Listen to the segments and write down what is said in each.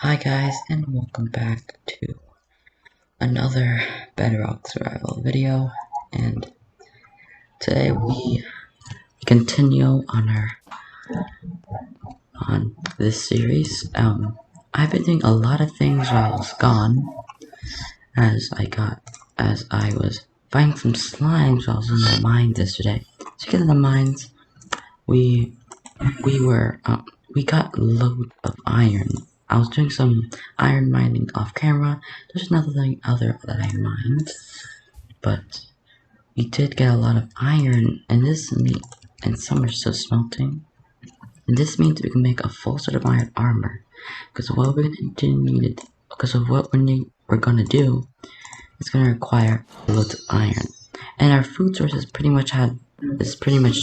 Hi guys, and welcome back to another Bedrock survival video, and today we continue on this series. I've been doing a lot of things while I was gone, as I was finding some slimes while I was in the mines yesterday. To get in the mines, we got a load of iron. I was doing some iron mining off camera. There's nothing other that I mined, but we did get a lot of iron, and some are still smelting. And this means we can make a full set of iron armor. Because what we're gonna do, it's gonna require loads of iron. And our food source is pretty much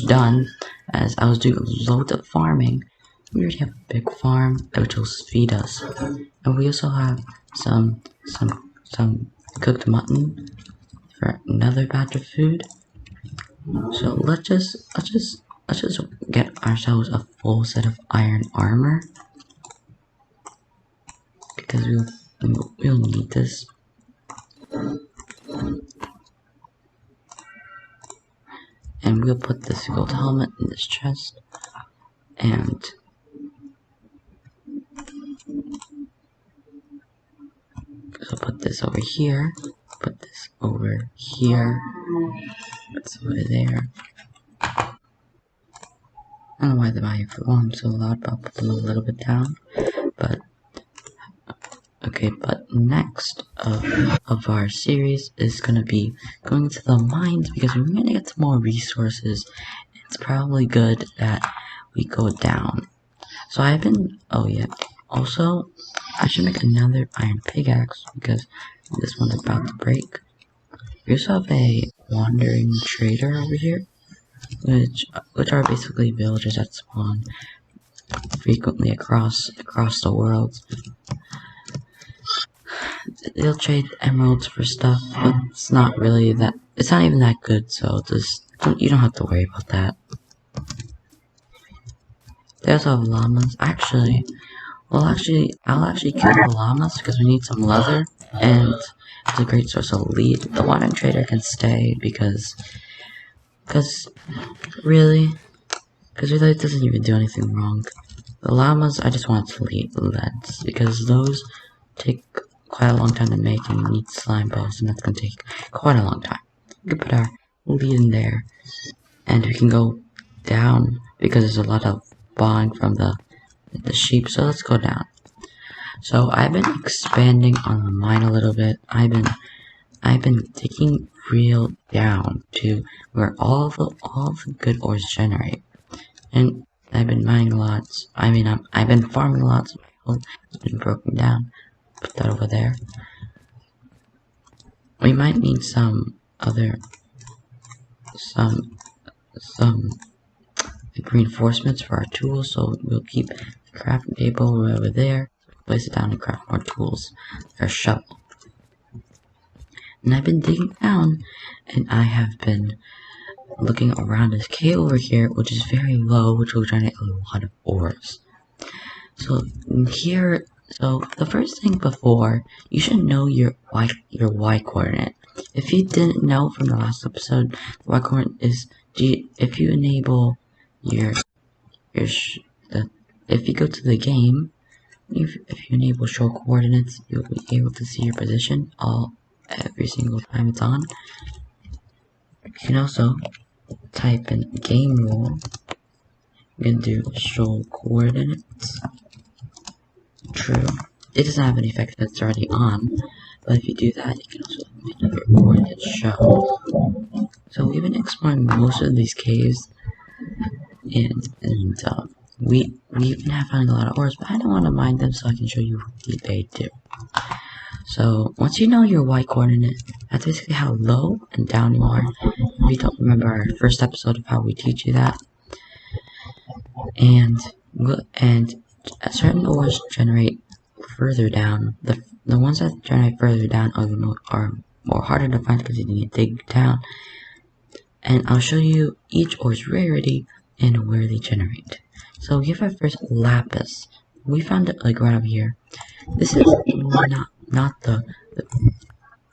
done, as I was doing loads of farming. We already have a big farm which will feed us, and we also have some cooked mutton for another batch of food. So let's just get ourselves a full set of iron armor, because we'll need this. And we'll put this gold helmet in this chest, and so put this over here, put this over here, put this over there. I don't know why the volume is so loud, but I'll put them a little bit down. But okay, but next of our series is gonna be going to the mines, because we're gonna get some more resources. It's probably good that we go down. So also I should make another iron pickaxe, because this one's about to break. We also have a wandering trader over here, which are basically villagers that spawn frequently across the world. They'll trade emeralds for stuff, but it's not even that good, so you don't have to worry about that. They also have llamas. I'll actually kill the llamas, because we need some leather, and it's a great source of lead. The wandering trader can stay, because really it doesn't even do anything wrong. The llamas, I just want to lead leads, because those take quite a long time to make, and you need slime bows, and that's gonna take quite a long time. We can put our lead in there, and we can go down, because there's a lot of bawling from the sheep, so let's go down. So I've been expanding on the mine a little bit. I've been digging real down to where all the good ores generate, and I've been mining lots. I've been farming lots. It's been broken down. Put that over there. We might need some reinforcements for our tools, so we'll keep the crafting table over there. Place it down and craft more tools. Our shovel. And I've been digging down, and I have been looking around this cave over here, which is very low, which will generate a lot of ores. So the first thing before, you should know your Y coordinate. If you didn't know from the last episode, the Y coordinate is if you enable if you go to the game, if you enable show coordinates, you'll be able to see your position every single time it's on. You can also type in game rule. You can do show coordinates true. It doesn't have any effect if it's already on, but if you do that, you can also make your coordinates show. So we've been exploring most of these caves, and we've been finding a lot of ores, but I don't want to mine them, so I can show you what they do. So once you know your Y coordinate, that's basically how low and down you are. If you don't remember our first episode of how we teach you that, and certain ores generate further down. The ones that generate further down are more harder to find, because you need to dig down. And I'll show you each ore's rarity and where they generate. So we have our first lapis. We found it like right over here. This is not the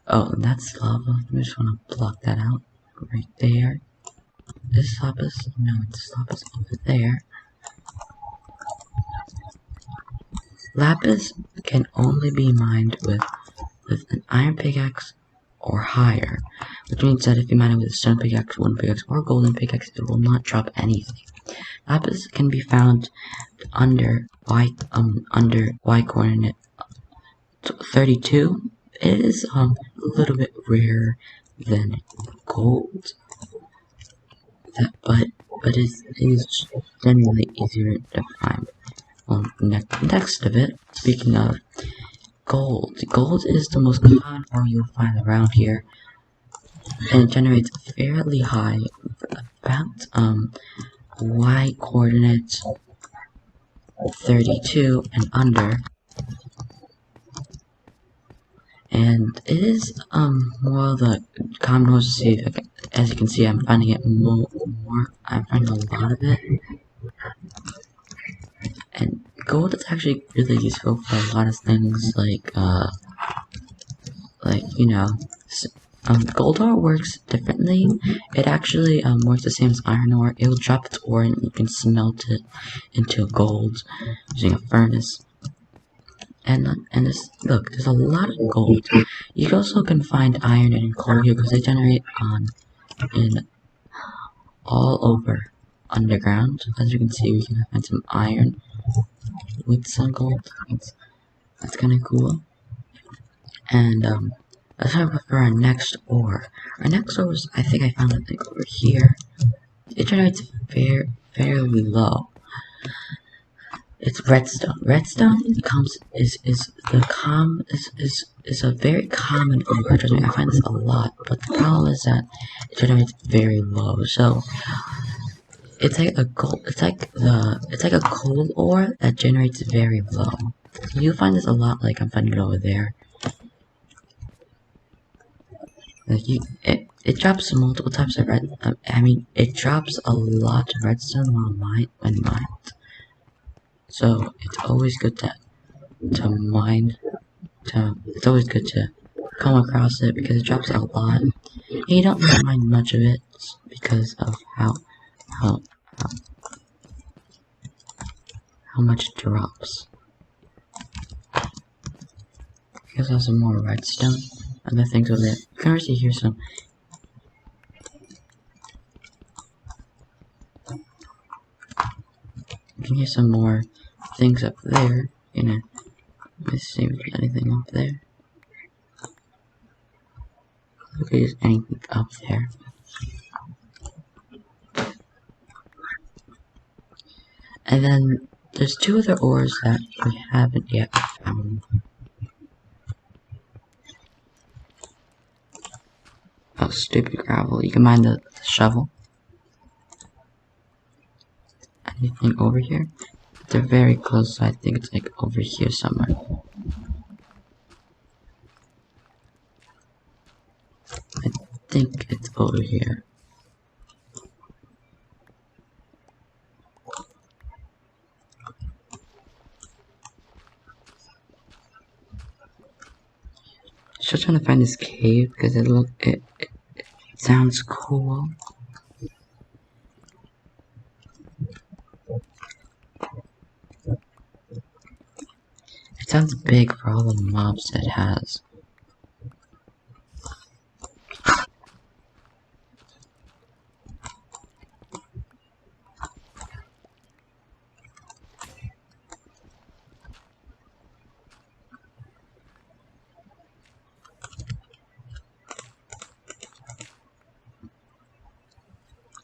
oh, that's lava. I just want to block that out right there. This lapis, no, it's lapis over there. Lapis can only be mined with an iron pickaxe or higher, which means that if you mine it with a stone pickaxe, wooden pickaxe, or golden pickaxe, it will not drop anything. Lapis can be found under y coordinate 32. It is a little bit rarer than gold, but it is generally easier to find. Next of it, speaking of gold is the most common ore you'll find around here, and it generates fairly high, about y coordinates 32 and under, and it is more of the common ores to see. As you can see, I'm finding it more. I'm finding a lot of it, and gold is actually really useful for a lot of things, like you know, gold ore works differently. It actually works the same as iron ore. It will drop its ore and you can smelt it into gold using a furnace. And this, look, there's a lot of gold. You also can find iron and coal here because they generate in all over underground. As you can see, we can find some iron with some gold. That's kind of cool. And let's have for our next ore. Our next ore is, I think I found it like over here. It generates fairly low. It's redstone. Redstone is a very common ore. I find this a lot, but the problem is that it generates very low. So it's like a gold. It's like a coal ore that generates very low. You find this a lot. Like I'm finding it over there. Like it drops multiple types of it drops a lot of redstone when mined. So it's always good to mine. It's always good to come across it because it drops a lot. And you don't really mind much of it because of how much it drops. Here's also some more redstone. Other things over there. You can already hear some. You can hear some more things up there. Let's see if there's anything up there. Look if there's anything up there. And then there's two other ores that we haven't yet found. Oh, stupid gravel. You can mine the shovel. Anything over here? They're very close, so I think it's like over here somewhere. I think it's over here. Still trying to find this cave because it sounds cool. It sounds big for all the mobs it has.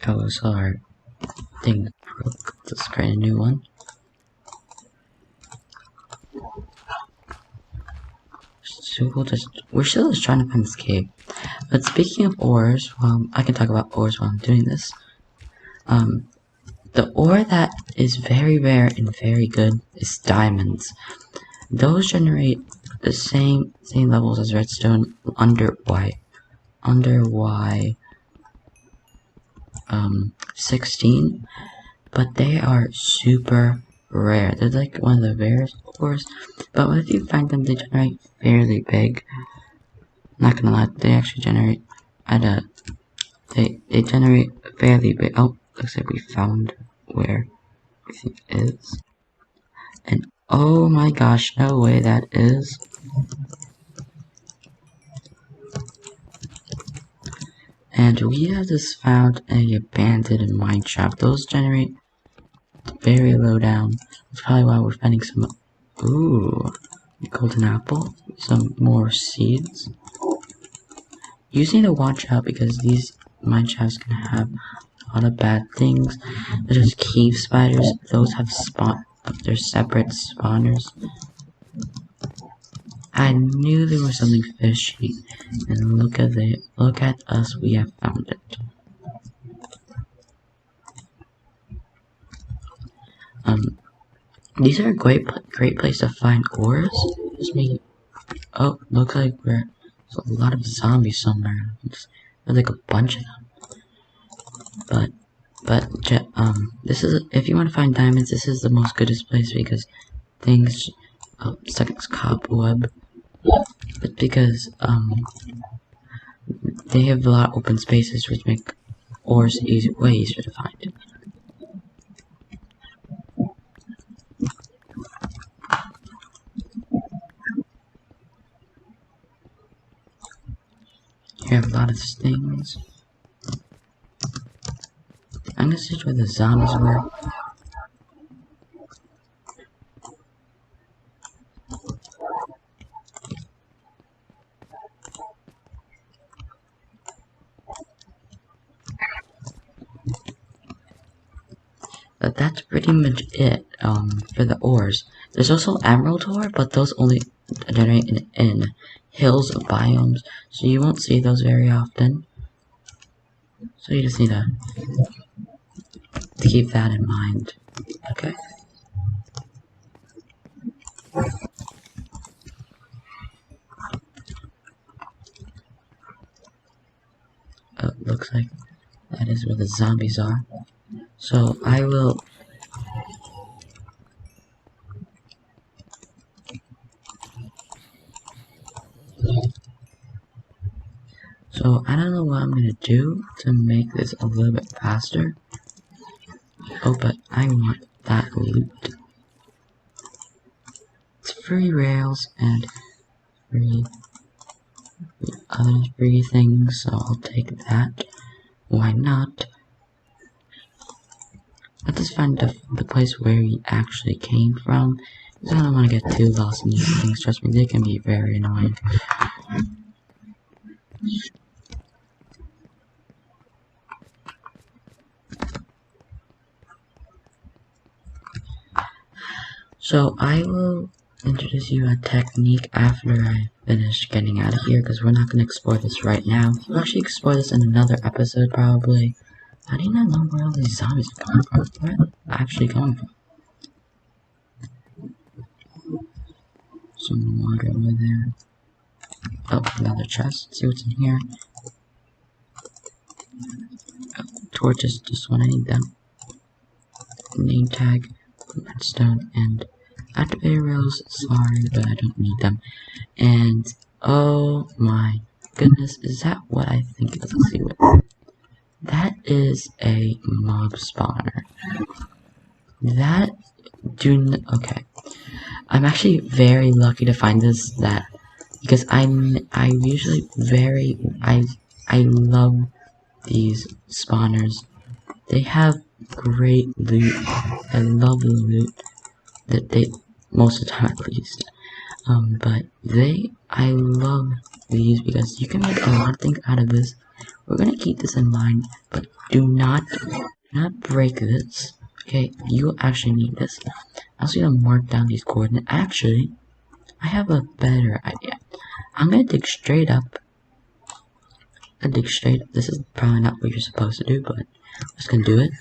Oh, so our thing broke. Let's create a new one. So we're still just trying to find this cave. But speaking of ores, I can talk about ores while I'm doing this. The ore that is very rare and very good is diamonds. Those generate the same levels as redstone under Y 16, but they are super rare. They're like one of the rarest ores, but if you find them, they generate fairly big. Not gonna lie, they actually generate at a they generate fairly big. Oh, looks like we found where everything is. And oh my gosh, no way that is. And we have just found a abandoned mine shaft. Those generate very low down. That's probably why we're finding some. Ooh, golden apple. Some more seeds. You just need to watch out because these mine shafts can have a lot of bad things. There's cave spiders. Those have they're separate spawners. I knew there was something fishy, and look at us, we have found it. These are a great place to find ores. Just me. Oh, looks like there's a lot of zombies somewhere. There's like a bunch of them. This is if you want to find diamonds, this is the most goodest place because things. Oh, second cobweb. But because they have a lot of open spaces which make ores way easier to find. You have a lot of stings. I'm gonna search where the zombies were. But that's pretty much it for the ores. There's also emerald ore, but those only generate in hills of biomes, so you won't see those very often. So you just need to keep that in mind. Okay. Looks like that is where the zombies are. So I will. So I don't know what I'm gonna do to make this a little bit faster. Oh, but I want that loot. It's free rails and free other free things, so I'll take that. Why not? Let's just find the place where he actually came from. Because I don't want to get too lost in these things. Trust me, they can be very annoying. So I will introduce you a technique after I finish getting out of here, because we're not going to explore this right now. We'll actually explore this in another episode, probably. How do you not know where all these zombies are coming from? Where are they actually coming from? Some water over there. Oh, another chest. Let's see what's in here. Oh, torches, just when I need them. Name tag, redstone, and activator rails. Sorry, but I don't need them. And oh my goodness, is that what I think it is? Let's see what. That is a mob spawner. That okay. I'm actually very lucky to find this because I usually I love these spawners. They have great loot. I love the loot that they most of the time at least. But I love these because you can make a lot of things out of this. We're gonna keep this in mind, but do not break this. Okay, you actually need this. I also need to mark down these coordinates. Actually, I have a better idea. I'm gonna dig straight up. This is probably not what you're supposed to do, but I'm just gonna do it.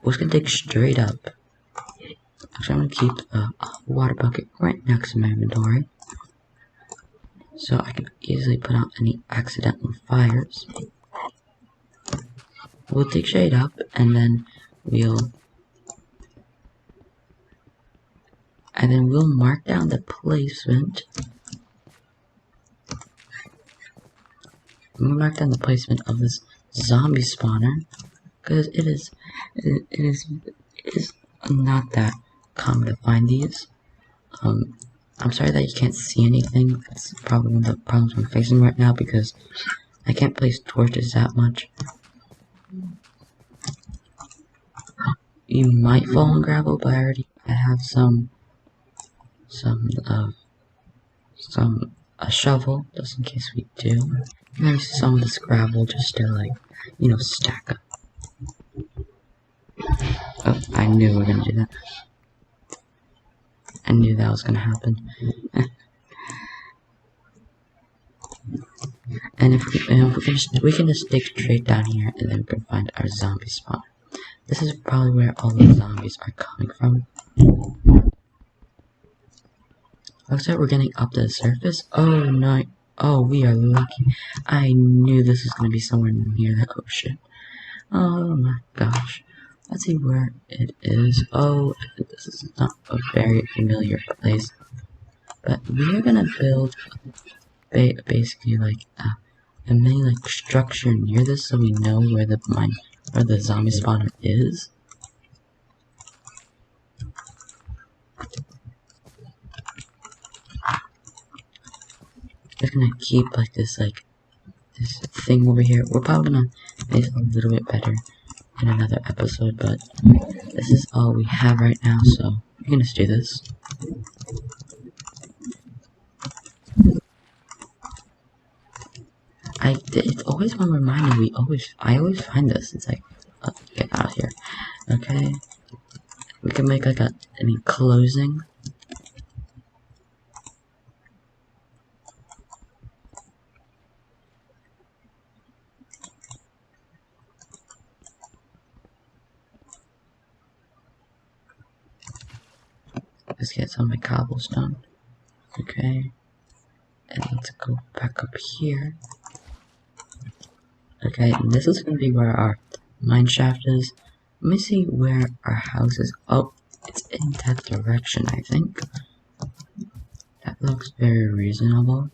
We're just gonna dig straight up. Actually, I'm gonna keep a water bucket right next to my inventory, so I can easily put out any accidental fires. We'll dig straight up, and then we'll and then we'll mark down the placement. We'll mark down the placement of this zombie spawner, because it is not that common to find these. I'm sorry that you can't see anything. That's probably one of the problems I'm facing right now, because I can't place torches that much. You might fall in gravel, but I have a shovel, just in case we do. Maybe some of this gravel just to, like, you know, stack up. Oh, I knew we were gonna do that. I knew that was gonna happen. And if we can just dig straight down here, and then we can find our zombie spawn. This is probably where all the zombies are coming from. Looks like we're getting up to the surface. Oh no! Oh, we are lucky. I knew this was gonna be somewhere near the ocean. Oh my gosh. Let's see where it is. Oh, this is not a very familiar place. But we are gonna build basically like a mini like structure near this, so we know where the zombie spawner is. Just gonna keep like this thing over here. We're probably gonna make it a little bit better in another episode, but this is all we have right now, so we're gonna just do this. It's always one reminder. I always find this. It's like, get out of here. Okay, we can make like an enclosing. Let's get some of my cobblestone. Okay, and let's go back up here. Okay, and this is gonna be where our mine shaft is. Let me see where our house is. Oh, it's in that direction, I think. That looks very reasonable.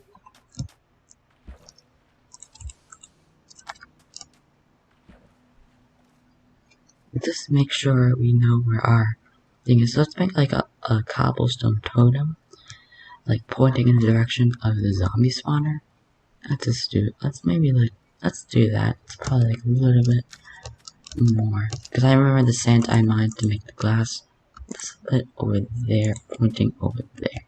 Just make sure we know where our thing is. Let's make like a cobblestone totem, like pointing in the direction of the zombie spawner. Let's do that. It's probably like a little bit more, because I remember the sand I mined to make the glass. Let's put it over there, pointing over there.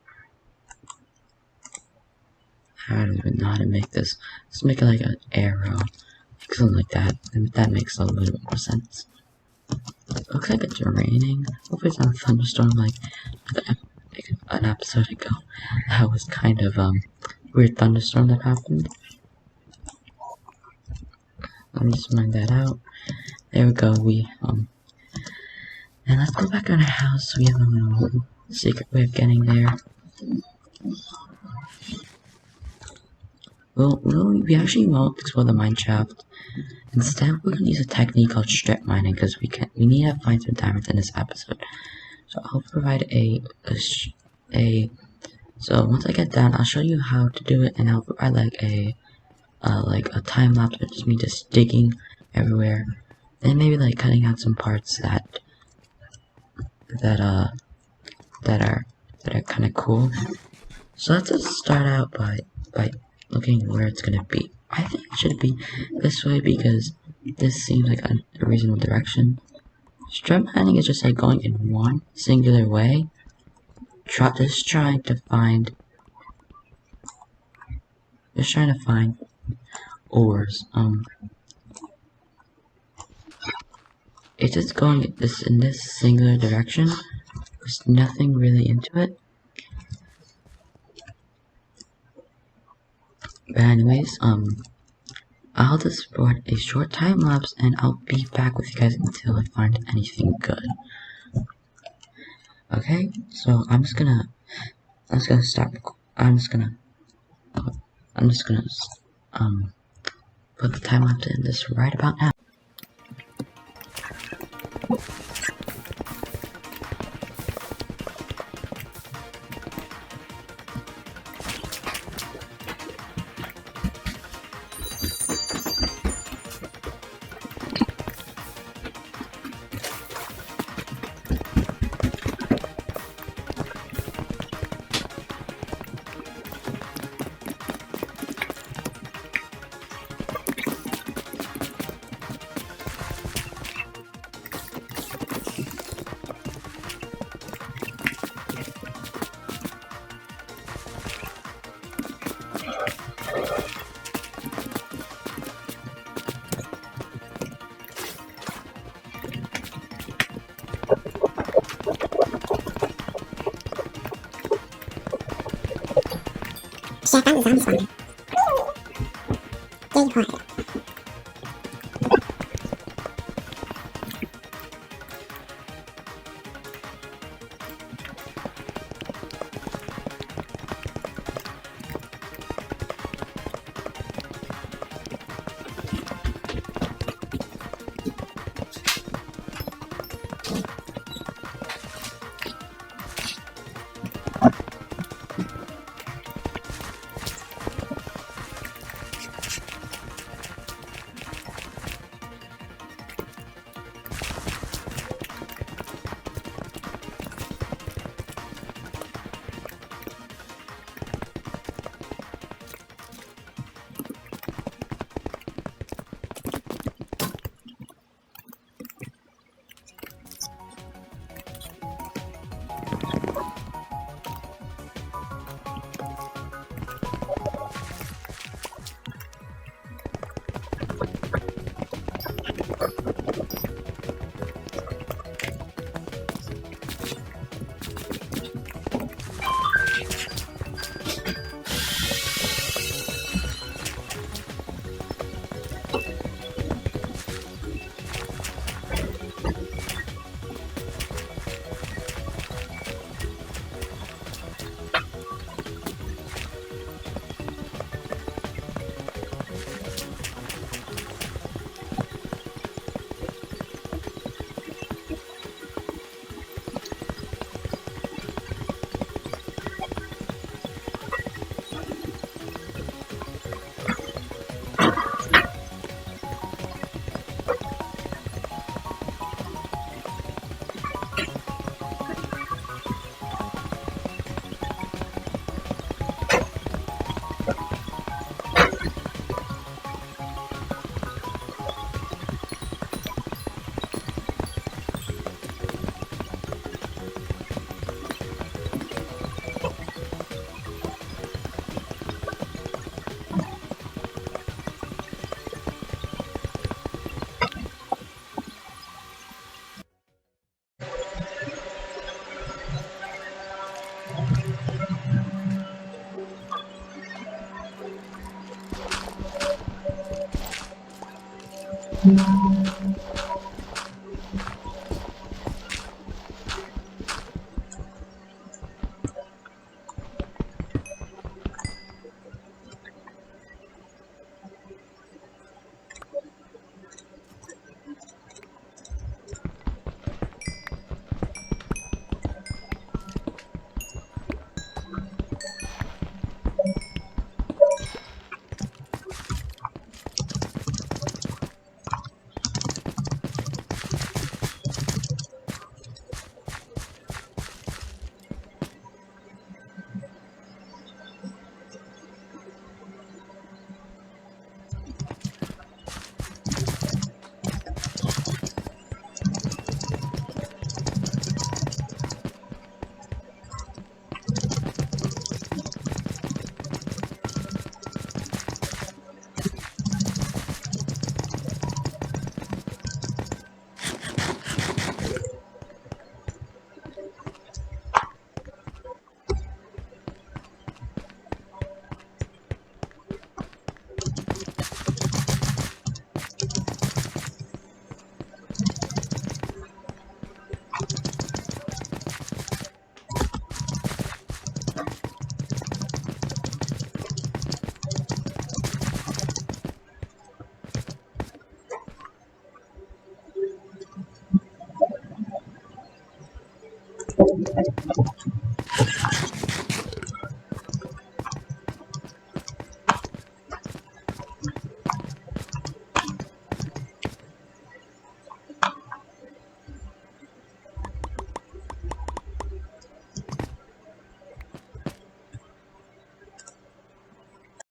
I don't even know how to make this. Let's make it like an arrow, something like that. And that makes a little bit more sense. Looks like it's raining. Hopefully it's not a thunderstorm like an episode ago. That was kind of weird thunderstorm that happened. Let me just mine that out. There we go. And let's go back on our house. We have a little secret way of getting there. Well, we actually won't explore the mine shaft. Instead, we're gonna use a technique called strip mining, because we need to find some diamonds in this episode. So I'll provide so once I get done, I'll show you how to do it, and I'll provide like a time lapse, which is me just digging everywhere, and maybe like cutting out some parts that are kind of cool. So let's just start out by looking where it's gonna be. I think it should be this way, because this seems like a reasonable direction. Strip mining is just like going in one singular way. Just trying to find ores. It's just going in this singular direction. There's nothing really into it. But anyways, I'll just record a short time lapse, and I'll be back with you guys until I find anything good. Okay, so I'm just gonna stop. I'm just gonna put the time lapse in this right about now. shit, I found the zombie spawner. Yay, hard.